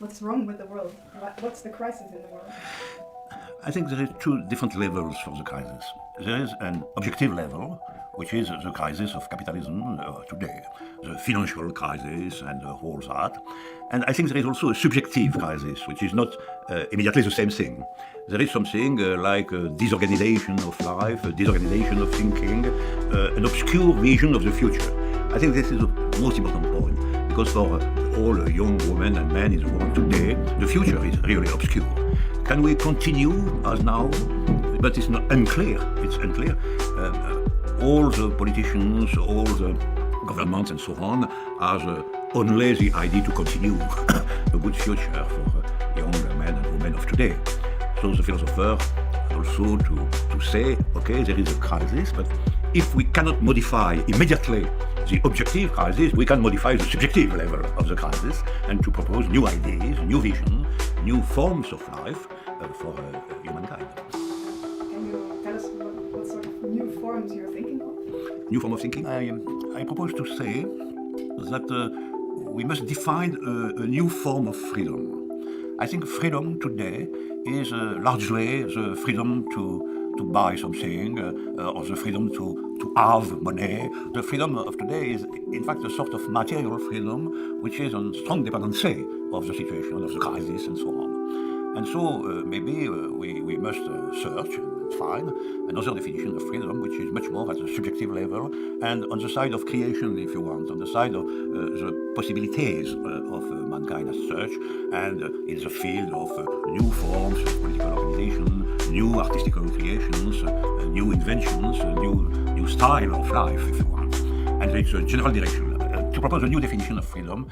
What's wrong with the world? What's the crisis in the world? I think there is two different levels for the crisis. There is an objective level, which is the crisis of capitalism today, the financial crisis and all that. And I think there is also a subjective crisis, which is not immediately the same thing. There is something like a disorganization of life, a disorganization of thinking, an obscure vision of the future. I think this is the most important point, because for all young women and men in the world today, the future is really obscure. Can we continue as now? But it's not unclear. It's unclear. All the politicians, all the governments and so on has only the idea to continue a good future for young men and women of today. So the philosopher also to say, okay, there is a crisis, but if we cannot modify immediately the objective crisis, we can modify the subjective level of the crisis and to propose new ideas, new vision, new forms of life for humankind. Can you tell us what sort of new forms you're thinking of? New form of thinking? I propose to say that we must define a new form of freedom. I think freedom today is largely the freedom to buy something or the freedom to have money. The freedom of today is in fact a sort of material freedom which is on strong dependency of the situation, of the crisis and so on. And so maybe we must search and find another definition of freedom which is much more at the subjective level and on the side of creation, if you want, on the side of the possibilities of mankind as such, and in the field of new forms of political organization, new artistical creations, new inventions, new style of life, if you want. And it's a general direction. To propose a new definition of freedom